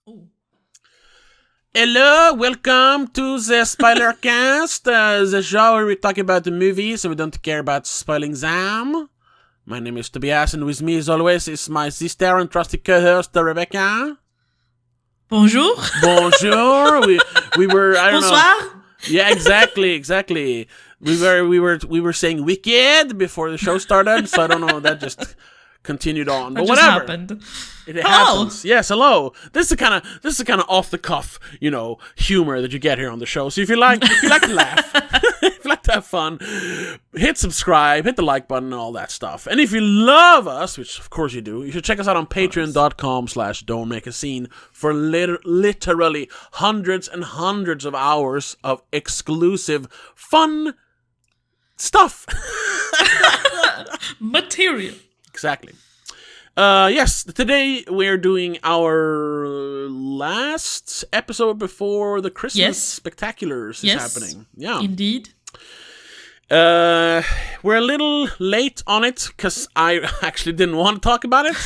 Oh. Hello, welcome to the spoiler cast, the show where we talk about the movies so we don't care about spoiling them. My name is Tobias, and with me, as always, is my sister and trusty co-host, Rebecca. Bonjour. Bonjour. we were I don't Bonsoir. know. Yeah, exactly. We were saying wicked before the show started, so I don't know. That just continued on, but whatever. Happened. It happens. Yes, hello. This is kind of off the cuff, humor that you get here on the show. So if you like to laugh, if you like to have fun, hit subscribe, hit the like button, and all that stuff. And if you love us, which of course you do, you should check us out on patreon.com/don'tmakeascene for literally hundreds and hundreds of hours of exclusive fun stuff. Material. Exactly. Yes, today we're doing our last episode before the Christmas Spectaculars is happening. Yeah. Indeed. We're a little late on it because I actually didn't want to talk about it.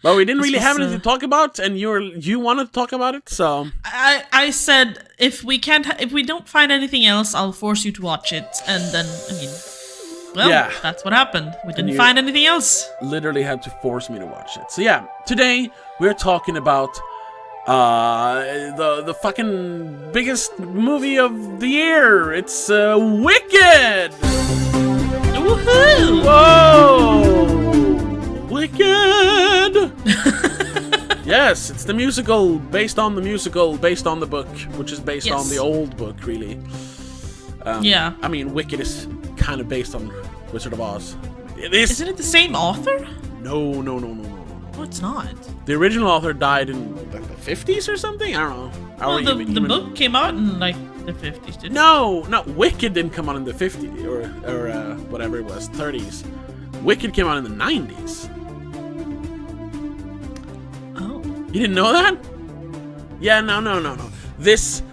But we didn't really have anything to talk about, and you wanted to talk about it, so I said if we don't find anything else, I'll force you to watch it, and then that's what happened. We didn't find anything else. Literally had to force me to watch it. So yeah, today we're talking about the fucking biggest movie of the year. It's Wicked. Woohoo! Whoa! Wicked. Yes, it's the musical based on the book, which is based on the old book, really. Yeah. I mean, Wicked is kind of based on Wizard of Oz. It is. Isn't it the same author? No. No, it's not. The original author died in the 50s or something? I don't know. Well, the book came out in like the 50s, didn't it? No, Wicked didn't come out in the 50s or whatever it was, 30s. Wicked came out in the 90s. Oh. You didn't know that? Yeah, no. This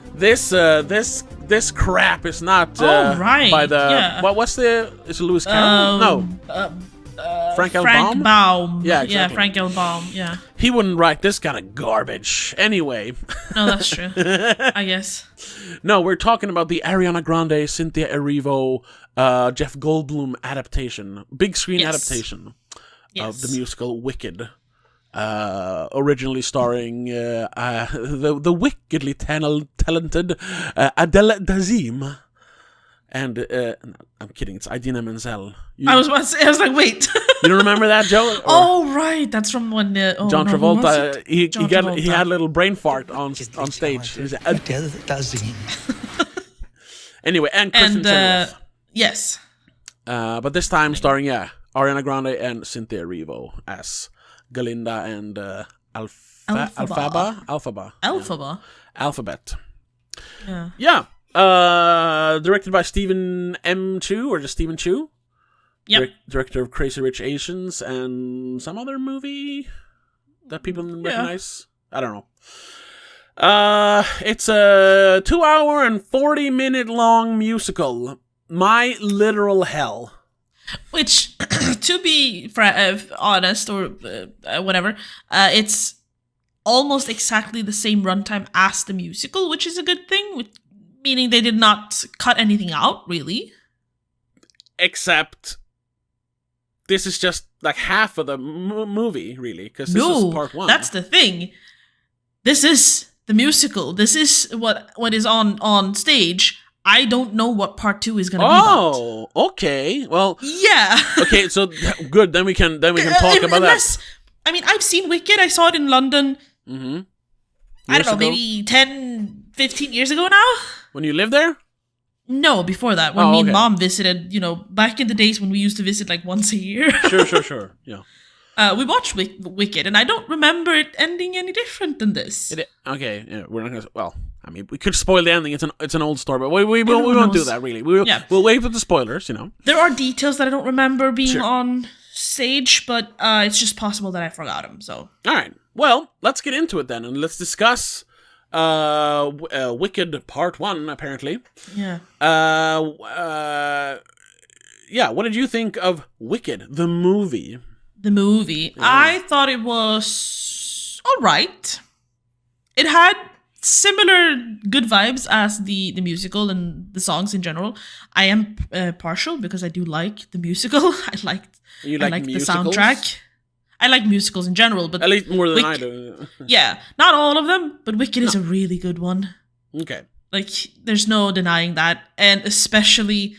crap is not by the what's the is it Lewis Carroll? No. Frank L. Baum. Yeah, exactly. Yeah, Frank L. Baum. Yeah. He wouldn't write this kind of garbage. Anyway. No, that's true. I guess. No, we're talking about the Ariana Grande, Cynthia Erivo, Jeff Goldblum adaptation, big screen adaptation of the musical Wicked. Originally starring the wickedly talented Adele Dazeem. And I'm kidding, it's Idina Menzel. I was like, wait. You don't remember that, Joe? Oh, right, that's from when John Travolta. He had a little brain fart on stage. Adele Dazeem. Anyway, and Kristen Chenoweth. Yes. But this time starring Ariana Grande and Cynthia Erivo as Galinda and Alphabet. Yeah. Directed by Stephen M. Chu, or just Stephen Chu. Yep. Director of Crazy Rich Asians and some other movie that people recognize. I don't know. It's a 2-hour and 40-minute long musical. My literal hell. Which, to be honest, or whatever, it's almost exactly the same runtime as the musical, which is a good thing, meaning they did not cut anything out, really. Except, this is just like half of the movie, really, because this is part one. That's the thing. This is the musical. This is what is on stage. I don't know what part 2 is going to be about. Oh, okay. Well, yeah. Okay, so good. Then we can talk about that. I mean, I've seen Wicked. I saw it in London. Mm-hmm. I don't know, maybe 10, 15 years ago now. When you lived there? No, before that. When me and Mom visited, back in the days when we used to visit like once a year. Sure. Yeah. We watched Wicked, and I don't remember it ending any different than this. Okay, yeah, we're not gonna. Well, I mean, we could spoil the ending. It's an old story, but we won't do that. Really, we'll wait for the spoilers. There are details that I don't remember being on stage, but it's just possible that I forgot them. So, all right. Well, let's get into it then, and let's discuss Wicked Part 1. Apparently, yeah. What did you think of Wicked, the movie? The movie. Yeah. I thought it was all right. it had similar good vibes as the musical and the songs in general. I am partial because I do like the musical. I like the soundtrack. I like musicals in general, but at least more than I do. Yeah, not all of them, but Wicked is a really good one. Okay. Like, there's no denying that, and especially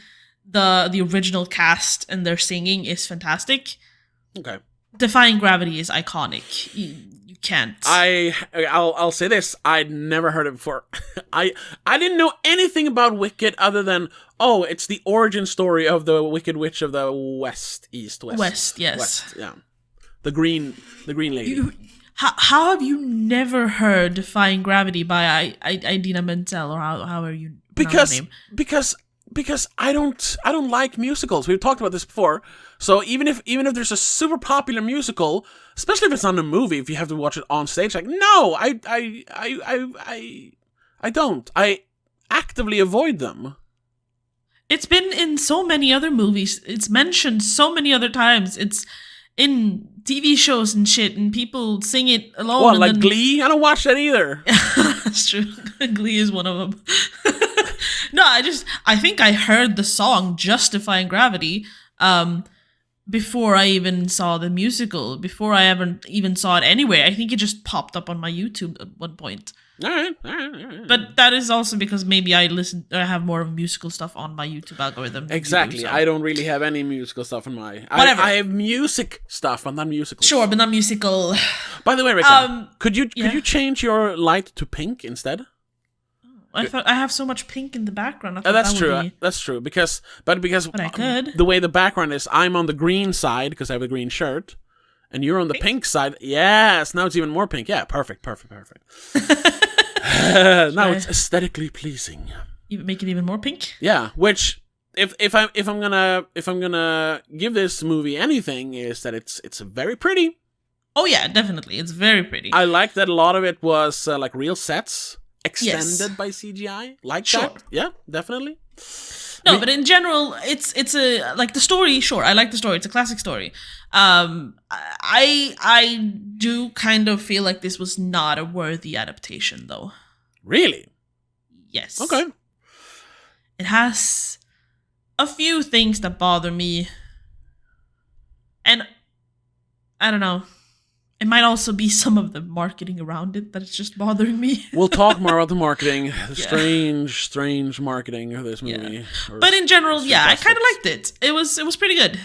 the original cast and their singing is fantastic. Okay. Defying Gravity is iconic. You can't. I'll say this: I'd never heard it before. I didn't know anything about Wicked other than it's the origin story of the Wicked Witch of the West, yes. West, yeah. The green lady. How have you never heard "Defying Gravity" by Idina Menzel, or how are you? Because I don't like musicals. We've talked about this before. So even if there's a super popular musical, especially if it's not a movie, if you have to watch it on stage, like no, I don't. I actively avoid them. It's been in so many other movies. It's mentioned so many other times. It's in TV shows and shit, and people sing it alone. What, like Glee? I don't watch that either. That's true. Glee is one of them. No, I think I heard the song Justifying Gravity before I even saw the musical, before I ever even saw it anywhere. I think it just popped up on my YouTube at one point. All right. But that is also because maybe I have more of musical stuff on my YouTube algorithm. Exactly. So. I don't really have any musical stuff on my... Whatever. I have music stuff, but not musical. Sure, but not musical. By the way, Rika, could you change your light to pink instead? I thought I have so much pink in the background. That's true. That's true. Because I could. The way the background is, I'm on the green side because I have a green shirt, and you're on the pink side. Yes, now it's even more pink. Yeah, perfect. Now it's aesthetically pleasing. You make it even more pink. Yeah, which if I'm gonna give this movie anything is that it's very pretty. Oh yeah, definitely, it's very pretty. I like that a lot of it was like real sets. Extended by CGI, like that. Yeah, definitely. No, but in general, it's a like the story. Sure, I like the story. It's a classic story. I do kind of feel like this was not a worthy adaptation, though. Really? Yes. Okay. It has a few things that bother me, and I don't know. It might also be some of the marketing around it that is just bothering me. We'll talk more about the marketing. The strange marketing of this movie. Yeah. But in general, I kind of liked it. It was pretty good.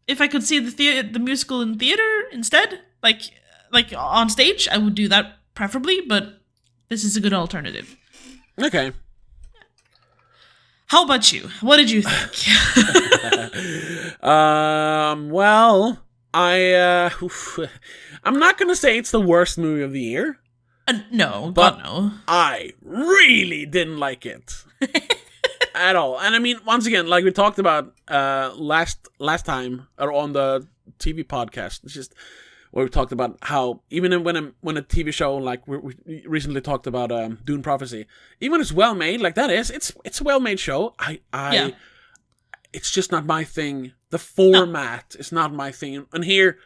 If I could see the musical in theater instead, like on stage, I would do that preferably, but this is a good alternative. Okay. How about you? What did you think? Well... I'm not gonna say it's the worst movie of the year. No, but God no. I really didn't like it at all. And I mean, once again, like we talked about last time or on the TV podcast, it's just where we talked about how even when a TV show like we recently talked about Dune Prophecy, even when it's well made, like that is, it's a well made show. It's just not my thing. The format is not my thing. And here,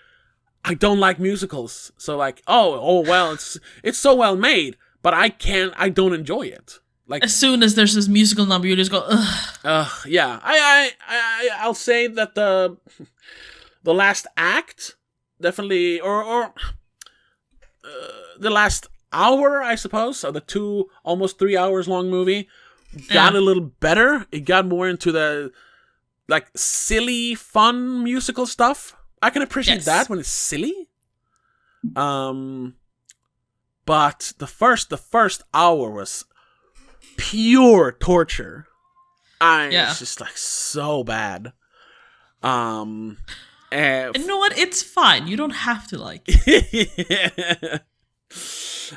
I don't like musicals. So like, well, it's so well made, but I don't enjoy it. Like as soon as there's this musical number, you just go, ugh. Yeah. I'll say that the last act definitely, or the last hour, I suppose, of the almost 3 hours long movie got a little better. It got more into the like silly, fun musical stuff. I can appreciate that when it's silly. But the first hour was pure torture. It's just like so bad. And you know what? It's fine. You don't have to like it. It's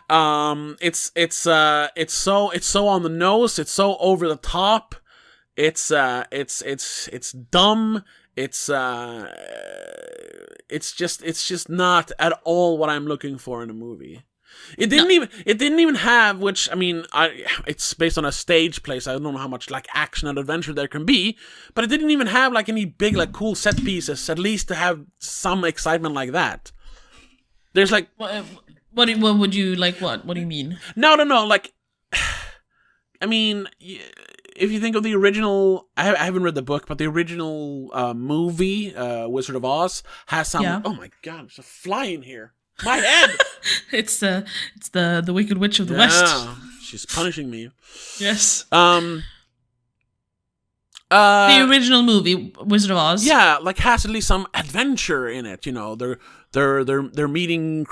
so on the nose. It's so over the top. It's dumb. It's just not at all what I'm looking for in a movie. It didn't even have, which I mean, it's based on a stage play, so I don't know how much like action and adventure there can be, but it didn't even have like any big like cool set pieces, at least to have some excitement like that. There's like What would you like? What do you mean? No. Like, I mean, if you think of the original, I haven't read the book, but the original movie, Wizard of Oz, has some. Yeah. Oh my god, there's a fly in here. My head. It's the Wicked Witch of the West. She's punishing me. Yes. The original movie, Wizard of Oz. Yeah, like has at least some adventure in it. You know, they're meeting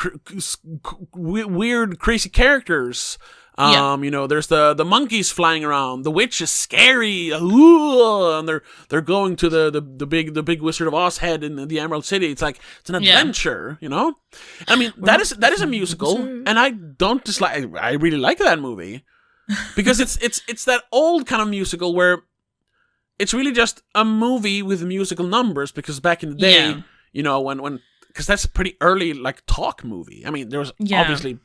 weird, crazy characters. You know, there's the monkeys flying around. The witch is scary. Ooh, and they're going to the big Wizard of Oz head in the Emerald City. It's like it's an adventure. You know, I mean that is a musical, and I don't dislike. I really like that movie because it's that old kind of musical where it's really just a movie with musical numbers. Because back in the day, you know, when because that's a pretty early like talk movie. I mean, there was obviously.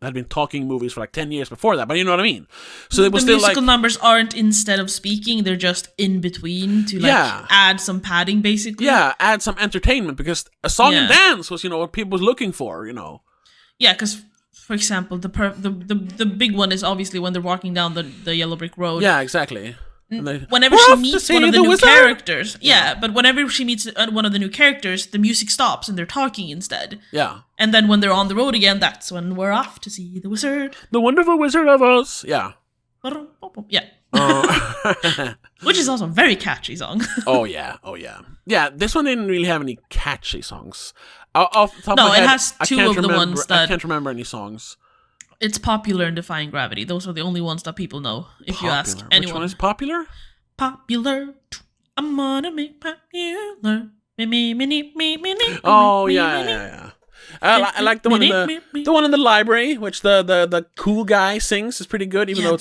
Had been talking movies for like 10 years before that, but you know what I mean? So it was the still musical like, numbers aren't instead of speaking, they're just in between to like add some padding, basically. Yeah, add some entertainment, because a song and dance was, you know, what people was looking for, you know. Yeah, because, for example, the big one is obviously when they're walking down the yellow brick road. Yeah, exactly. Whenever she meets one of the new characters. Yeah, but whenever she meets one of the new characters, the music stops and they're talking instead. Yeah. And then when they're on the road again, that's when we're off to see the wizard. The wonderful Wizard of Oz. Yeah. Yeah. Which is also a very catchy song. Oh, yeah. Yeah, this one didn't really have any catchy songs. Off the top of my head, it has two of the ones that... I can't remember any songs. It's Popular and Defying Gravity. Those are the only ones that people know, if you ask anyone. Which one is Popular? Popular. I'm gonna make popular. Me. Oh, yeah. I like the one in the library, which the cool guy sings is pretty good, even though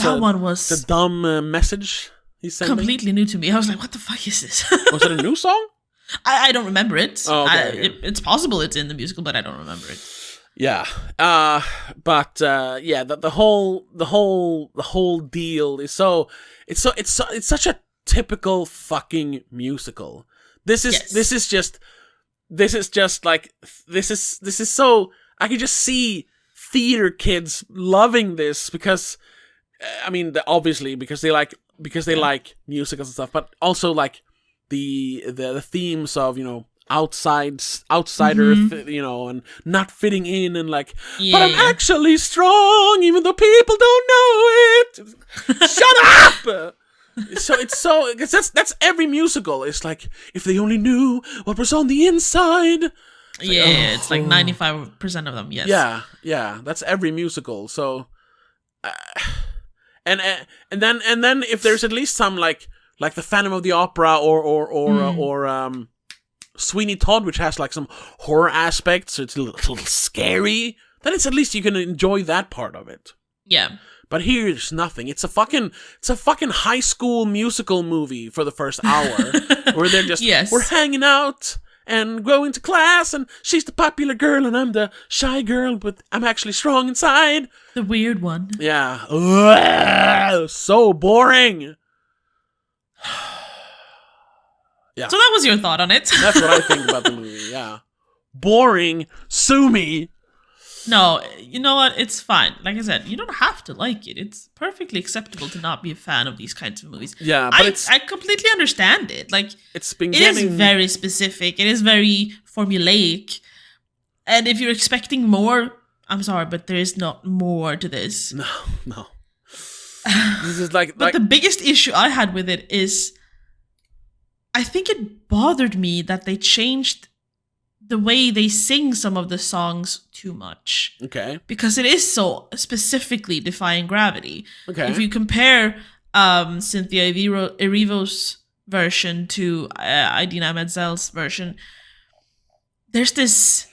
it's a dumb message he's sending. Completely new to me. I was like, what the fuck is this? Was it a new song? I don't remember it. Oh, okay. It's possible it's in the musical, but I don't remember it. Yeah, but the whole deal is it's such a typical fucking musical. This is so, I could just see theater kids loving this because, I mean, obviously because they like musicals and stuff, but also like the themes of, you know, outsider, you know, and not fitting in, and like, but I'm actually strong, even though people don't know it. Shut up! Because that's every musical. It's like, if they only knew what was on the inside. It's like 95% of them. Yes. Yeah. That's every musical. So, and then if there's at least some like the Phantom of the Opera or Sweeney Todd, which has like some horror aspects, so it's a little scary, then it's at least you can enjoy that part of it. Yeah. But here's nothing. It's a fucking high school musical movie for the first hour, where they're just we're hanging out and going to class, and she's the popular girl and I'm the shy girl, but I'm actually strong inside. The weird one. Yeah. Ugh, so boring. Yeah. So that was your thought on it. That's what I think about the movie, yeah. Boring. Sue me. No, you know what? It's fine. Like I said, you don't have to like it. It's perfectly acceptable to not be a fan of these kinds of movies. Yeah, but I completely understand it. Like, it's been it is very specific. It is very formulaic. And if you're expecting more, I'm sorry, but there is not more to this. No. This is like... But the biggest issue I had with it is, I think it bothered me that they changed the way they sing some of the songs too much. Okay. Because it is so specifically Defying Gravity. Okay. If you compare Cynthia Erivo's version to Idina Menzel's version, there's this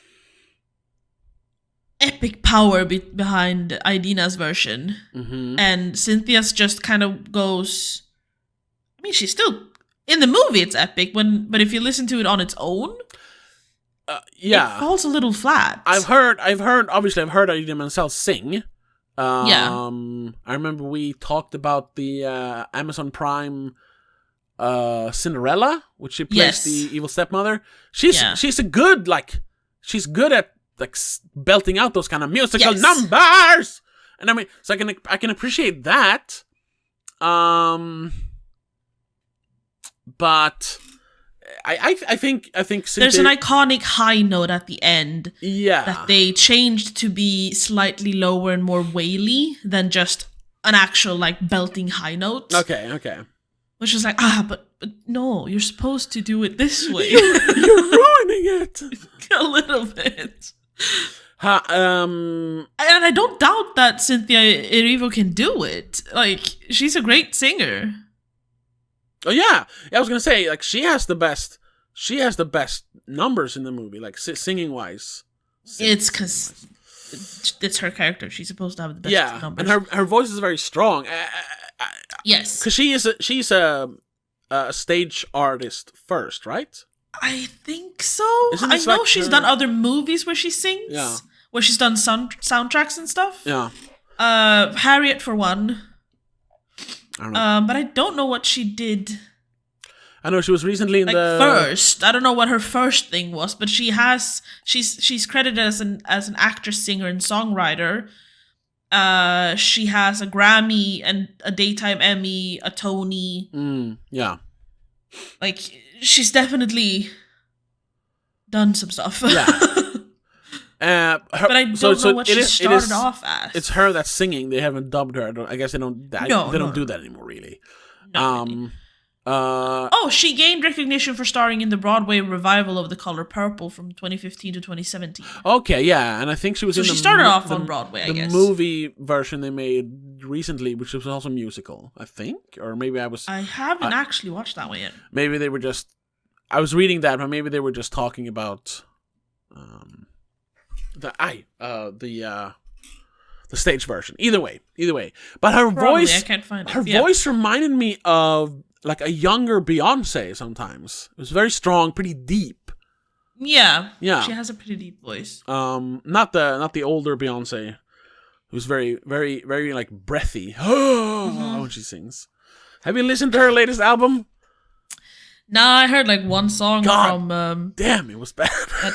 epic power behind Idina's version. Mm-hmm. And Cynthia's just kind of goes... I mean, she's still... In the movie, it's epic, but if you listen to it on its own... it falls a little flat. I've heard Idina Menzel sing. Yeah. I remember we talked about the Amazon Prime Cinderella, which she plays the evil stepmother. She's good, like, she's good at like belting out those kind of musical numbers. And I mean, so I can appreciate that. But I think there's an iconic high note at the end. Yeah. That they changed to be slightly lower and more waily than just an actual like belting high note. Okay. Which is like, but no, you're supposed to do it this way. You're ruining it a little bit. And I don't doubt that Cynthia Erivo can do it. Like, she's a great singer. Oh yeah, I was gonna say, like, she has the best numbers in the movie, like singing wise. It's because it's her character. She's supposed to have the best numbers. And her voice is very strong. Yes, because she's a stage artist first, right? I think so. I know she's done other movies where she sings. Yeah. Where she's done soundtracks and stuff. Yeah. Harriet for one. I don't know. But I don't know what she did. I know she was recently in the first. I don't know what her first thing was, but she's credited as an actress, singer, and songwriter. She has a Grammy and a Daytime Emmy, a Tony. Yeah. Like, she's definitely done some stuff. Yeah. But I don't know what she started off as. It's her that's singing. They haven't dubbed her. I guess they don't. They don't do that anymore, really. She gained recognition for starring in the Broadway revival of The Color Purple from 2015 to 2017. Okay, yeah, and I think she was in. So she started off on Broadway. I guess the movie version they made recently, which was also musical, I think, or maybe I haven't actually watched that one yet. Maybe they were just. I was reading that, but maybe they were just talking about. The stage version. Either way. But her voice, I can't find it. Her voice reminded me of like a younger Beyonce. Sometimes it was very strong, pretty deep. Yeah. She has a pretty deep voice. Not the older Beyonce, who's very, very, very like breathy when she sings. Have you listened to her latest album? No, I heard like one song from damn, it was bad. the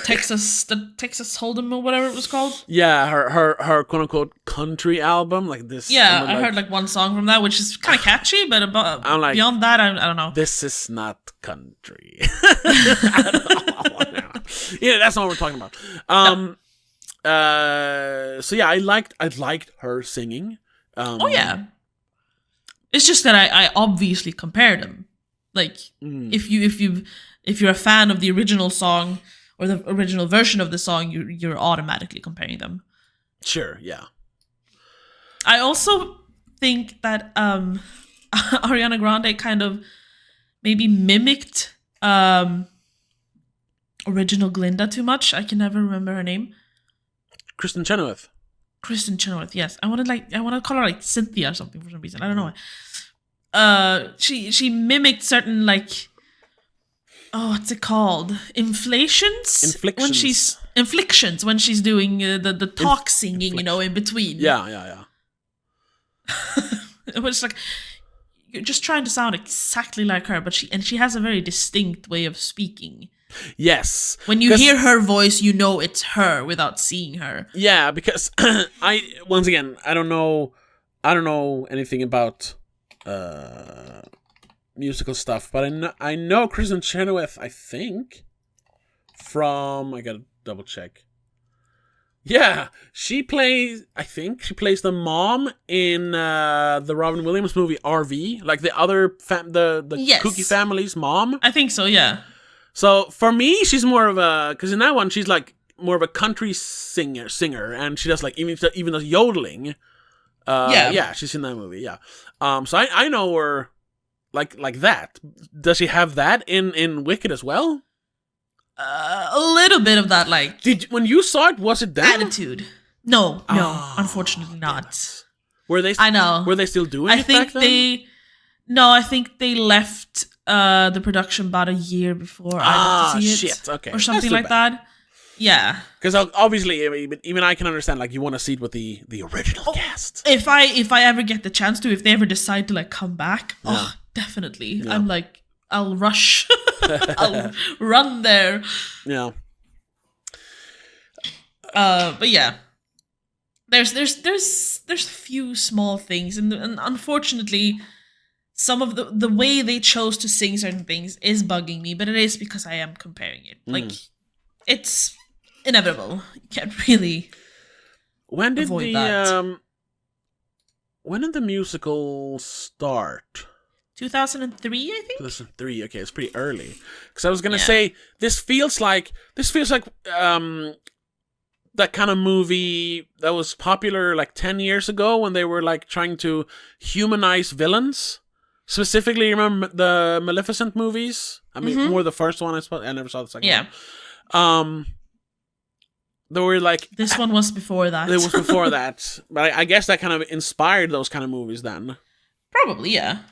Texas Hold'em or whatever it was called. Yeah, her quote unquote country album, like this. Yeah, I heard like one song from that, which is kind of catchy, but beyond that, I don't know. This is not country. Yeah, that's not what we're talking about. So yeah, I liked her singing. It's just that I obviously compared them. Like, if you're a fan of the original song or the original version of the song, you're automatically comparing them. Sure, yeah. I also think that Ariana Grande kind of maybe mimicked original Glinda too much. I can never remember her name. Kristen Chenoweth, yes. I want to call her like Cynthia or something for some reason. I don't know why. She mimicked certain like, what's it called? Inflictions when she's doing the talk singing, in between. Yeah. It was like you're just trying to sound exactly like her, but she has a very distinct way of speaking. Yes. When you hear her voice, you know it's her without seeing her. Yeah, because I don't know anything about musical stuff, but I know Kristen Chenoweth, I think, from, I gotta double check. Yeah, she plays the mom in the Robin Williams movie RV, like the other yes. Cookie family's mom. I think so, yeah. So for me, she's more of a, because in that one she's like more of a country singer, and she does like even does yodeling. Yeah, she's in that movie. Yeah. So I know her like that. Does she have that in Wicked as well? A little bit of that, like. When you saw it, was it that attitude? No, unfortunately not. Were they? I know. Were they still doing it back then? I think they left the production about a year before I got to see it. Shit. Okay. Or something like that. Yeah. Because obviously, even I can understand, like, you want to see it with the original cast. If I ever get the chance to, if they ever decide to, like, come back, definitely. Yeah. I'm like, I'll rush. I'll run there. Yeah. But yeah, there's a few small things, and unfortunately, some of the way they chose to sing certain things is bugging me. But it is because I am comparing it. Like, it's inevitable. You can't really avoid that. When did the musical start? 2003, I think. 2003. Okay, it's pretty early. Because I was gonna say this feels like that kind of movie that was popular like 10 years ago when they were like trying to humanize villains. Specifically, remember the Maleficent movies? I mean, more the first one. I never saw the second one. They were like... This one was before that. It was before that. But I guess that kind of inspired those kind of movies then. Probably, yeah.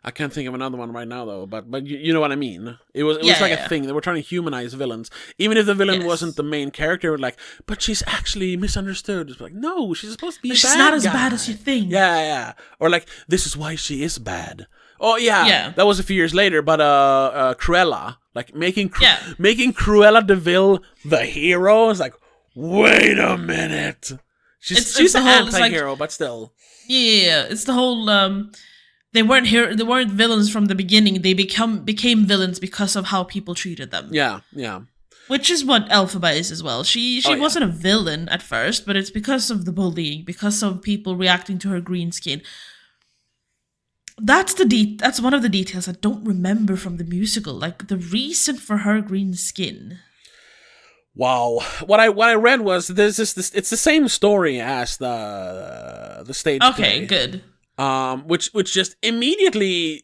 I can't think of another one right now, though. But you know what I mean. It was like a thing. They were trying to humanize villains. Even if the villain wasn't the main character, like, but she's actually misunderstood. It's like, no, she's supposed to be a bad guy. She's not as bad as you think. Yeah. Or like, this is why she is bad. Oh, yeah. That was a few years later, but Cruella. Like, making Cruella de Vil the hero is like, wait a minute. She's an anti-hero, but still. Yeah, it's the whole... They weren't villains from the beginning. They became villains because of how people treated them. Yeah. Which is what Elphaba is as well. She wasn't a villain at first, but it's because of the bullying, because of people reacting to her green skin. That's one of the details I don't remember from the musical. Like the reason for her green skin. Wow. What I read was it's the same story as the stage play. Okay, good. Which just immediately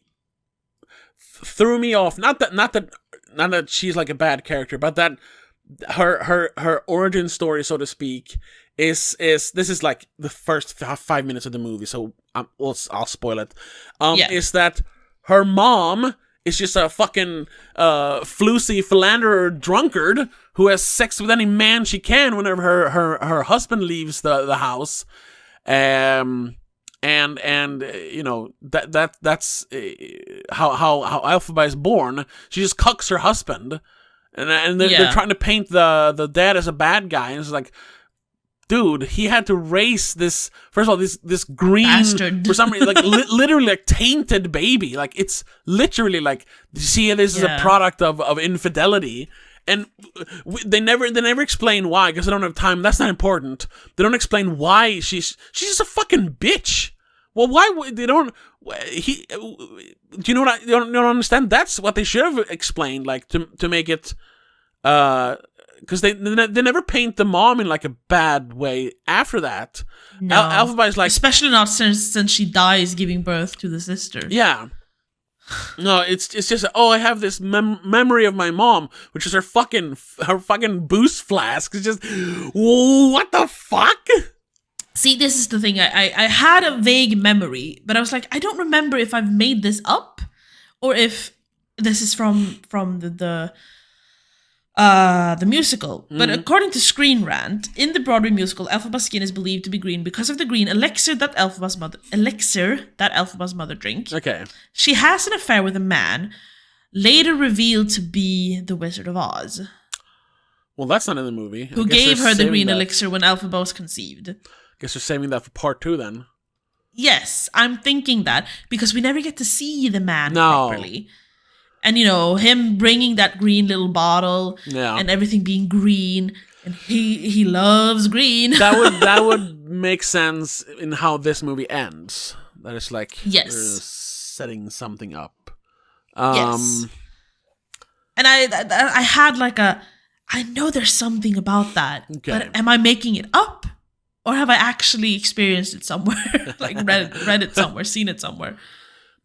threw me off. Not that she's like a bad character, but that her origin story, so to speak, is this is like the first 5 minutes of the movie. So I'll spoil it. Is that her mom is just a fucking flusy philanderer drunkard who has sex with any man she can whenever her husband leaves the house. And you know that's how Elphaba is born. She just cucks her husband, and they're trying to paint the dad as a bad guy. And it's like, dude, he had to raise this. First of all, this green bastard. For some reason, like literally like tainted baby. Like it's literally like, see, this is a product of infidelity. And they never explain why, because they don't have time. That's not important. They don't explain why she's just a fucking bitch. Well, why they don't? Do you know what you don't understand? That's what they should have explained, like to make it, because they never paint the mom in like a bad way after that. No, Elphaba is like, especially not since she dies giving birth to the sister. Yeah. No, it's just I have this memory of my mom, which is her fucking boost flask. It's just, what the fuck? See, this is the thing. I had a vague memory, but I was like, I don't remember if I've made this up or if this is from the musical. But according to Screen Rant, in the Broadway musical, Elphaba's skin is believed to be green because of the green elixir that Elphaba's mother drinks. Okay. She has an affair with a man, later revealed to be the Wizard of Oz. Well, that's not in the movie. Who gave her the green elixir when Elphaba was conceived. Guess you're saving that for part 2 then. Yes, I'm thinking that, because we never get to see the man properly. And, you know, him bringing that green little bottle and everything being green, and he loves green. that would make sense in how this movie ends. That is like setting something up. Yes. And I had like I know there's something about that, but am I making it up? Or have I actually experienced it somewhere? Like read it somewhere, seen it somewhere.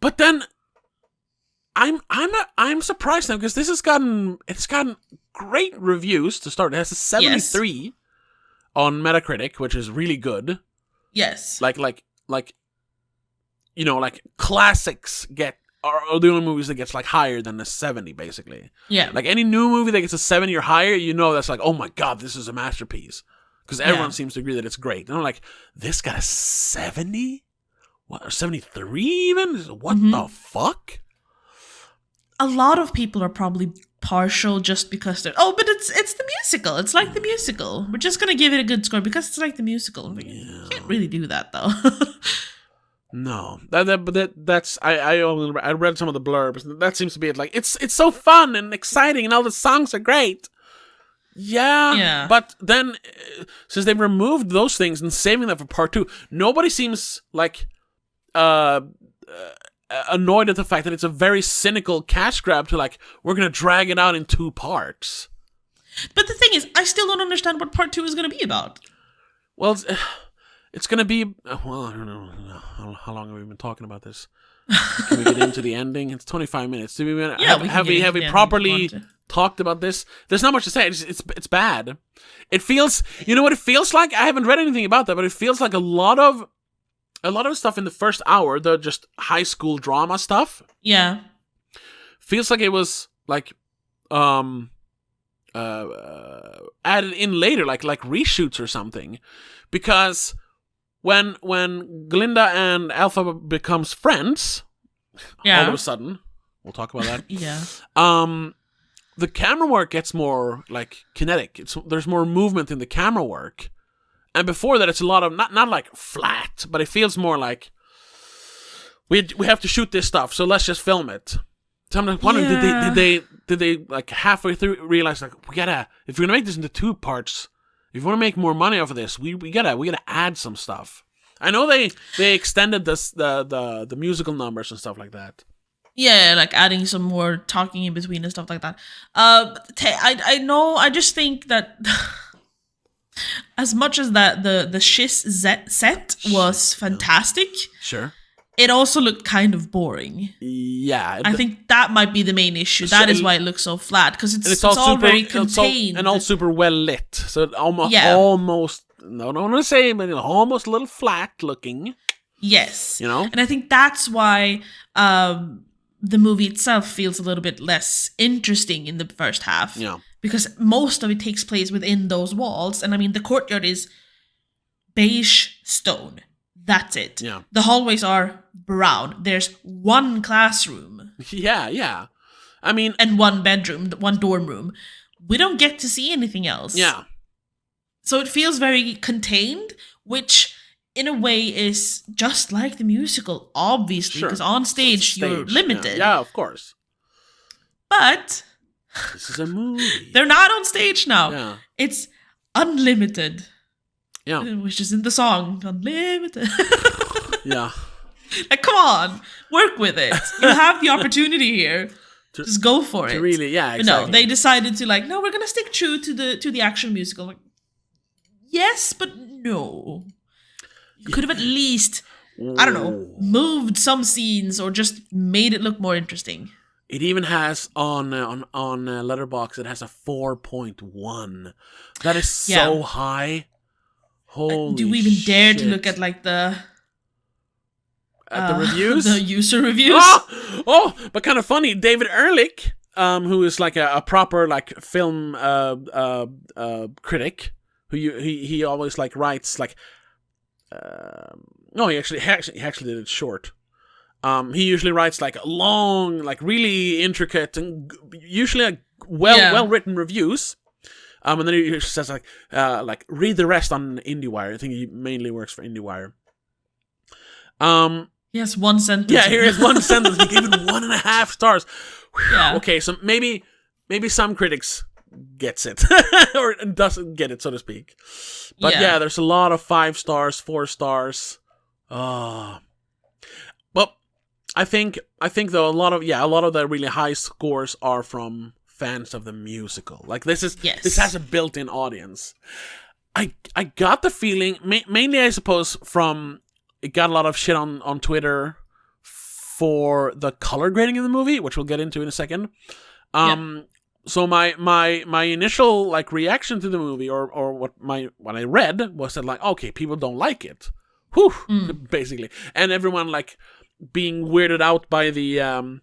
But then I'm surprised now, because this has gotten great reviews to start. It has a 73 on Metacritic, which is really good. Yes. Like you know, like classics are the only movies that gets like higher than a 70, basically. Yeah. Like any new movie that gets a 70 or higher, you know that's like, oh my god, this is a masterpiece. Because everyone seems to agree that it's great. And I'm like, this got a 70? What, or 73 even? What the fuck? A lot of people are probably partial just because they're but it's the musical. It's like the musical. We're just gonna give it a good score because it's like the musical. You can't really do that though. No, that's I read some of the blurbs. That seems to be it. Like it's so fun and exciting, and all the songs are great. Yeah. But then, since they've removed those things and saving them for part 2, nobody seems like annoyed at the fact that it's a very cynical cash grab to like, we're gonna drag it out in 2 parts. But the thing is, I still don't understand what part 2 is gonna be about. Well, it's gonna be well, I don't know how long have we been talking about this. Can we get into the ending? It's 25 minutes. Have we properly talked about this? There's not much to say. It's bad. It feels, you know what it feels like? I haven't read anything about that, but it feels like a lot of stuff in the first hour, the just high school drama stuff. Yeah. Feels like it was like added in later, like reshoots or something. Because when Glinda and Alpha becomes friends, all of a sudden, we'll talk about that. Yeah. The camera work gets more like kinetic. There's more movement in the camera work. And before that, it's a lot of not like flat, but it feels more like we have to shoot this stuff, so let's just film it. So I'm wondering, did they like halfway through realize like if we're gonna make this into 2 parts, if we want to make more money off of this, we gotta add some stuff. I know they extended the musical numbers and stuff like that. Yeah, like adding some more talking in between and stuff like that. I know. I just think that as much as that the Shiz set was fantastic, sure, it also looked kind of boring. Yeah, I think that might be the main issue. That is why it looks so flat, because it's all very contained and all super well lit. So it almost no, I don't want to say, but almost a little flat looking. Yes, you know, and I think that's why the movie itself feels a little bit less interesting in the first half. Yeah. Because most of it takes place within those walls. And I mean, the courtyard is beige stone. That's it. Yeah. The hallways are brown. There's one classroom. Yeah. I mean... And one bedroom, one dorm room. We don't get to see anything else. Yeah. So it feels very contained, which... in a way is just like the musical, obviously, because on stage you're limited. Yeah, of course. But this is a movie. They're not on stage now. Yeah. It's unlimited. Yeah. Which is in the song, Unlimited. Yeah. Like, come on, work with it. You have the opportunity here. Just go for it. Really, yeah, exactly. But no, they decided to like, no, we're gonna stick true to the action musical. Like, yes, but no. You could have at least, I don't know, moved some scenes or just made it look more interesting. It even has on Letterboxd, it has a 4.1. That is so high. Holy do we even dare shit. to look at like the reviews? The user reviews? But kind of funny. David Ehrlich, who is like a proper like film critic, who he always like writes like. No, he actually did it short. He usually writes like long, like really intricate and usually like well written reviews. And then he says like read the rest on IndieWire. I think he mainly works for IndieWire. Yes, one sentence. Yeah, here is one sentence. He gave it 1.5 stars. Yeah. Okay, so maybe some critics gets it or doesn't get it, so to speak. But yeah, there's a lot of 5 stars, 4 stars. But I think though a lot of the really high scores are from fans of the musical. Like this has a built-in audience. I got the feeling mainly I suppose from it got a lot of shit on Twitter for the color grading in the movie, which we'll get into in a second. So my initial like reaction to the movie or what I read was that like, okay, people don't like it. Whew, basically. And everyone like being weirded out by the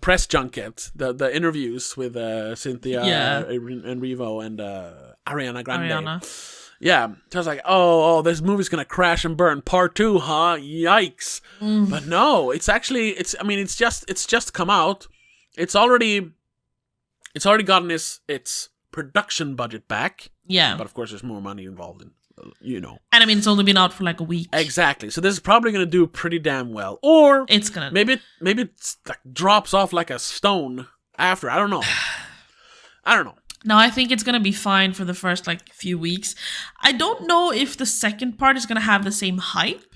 press junket, the interviews with Cynthia Erivo and Ariana Grande. Yeah, so I was like, oh, this movie's gonna crash and burn. Part 2, huh? Yikes! But no, it's just come out. It's already it's already gotten its production budget back. Yeah. But of course, there's more money involved in, And I mean, it's only been out for like a week. Exactly. So this is probably going to do pretty damn well. Or it's gonna. Maybe it like drops off like a stone after. I don't know. No, I think it's gonna be fine for the first like few weeks. I don't know if the second part is gonna have the same hype.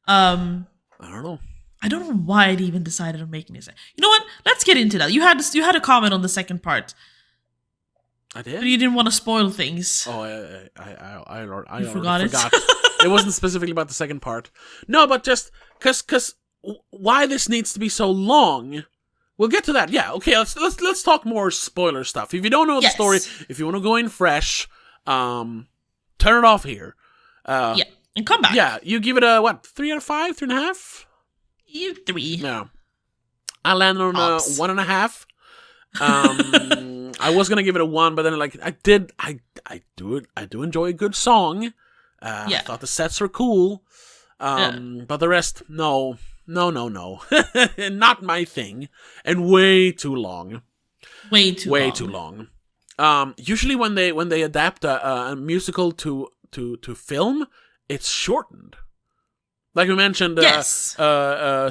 I don't know. I don't know why it even decided on making this. You know what? Let's get into that. You had a comment on the second part. I did. But you didn't want to spoil things. Oh, I forgot it. It wasn't specifically about the second part. No, but just because why this needs to be so long. We'll get to that. Yeah. Okay. Let's talk more spoiler stuff. If you don't know the story, if you want to go in fresh, turn it off here. Yeah, and come back. Yeah, you give it a what? 3 out of 5, 3.5. 3. Yeah. I landed on a 1.5. I was gonna give it a 1, but then I do enjoy a good song. I thought the sets were cool. But the rest, no, not my thing, and way too long. Way too long. Usually when they adapt a musical to film, it's shortened. Like we mentioned,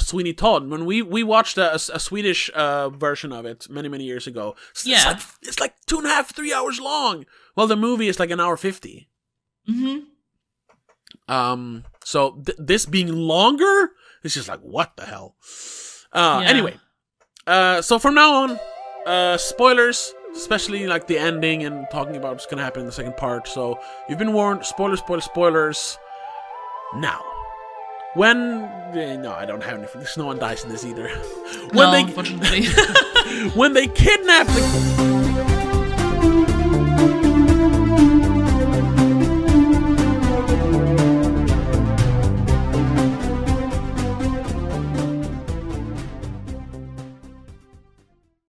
Sweeney Todd. When we watched a Swedish version of it many years ago, it's like 2.5, 3 hours long. Well, the movie is like 1:50. So this being longer, it's just like, what the hell? Anyway, so from now on, spoilers, especially like the ending and talking about what's gonna happen in the second part. So you've been warned. Spoilers. Now. No, I don't have anything. There's no one dies in this either. Unfortunately. When they kidnap the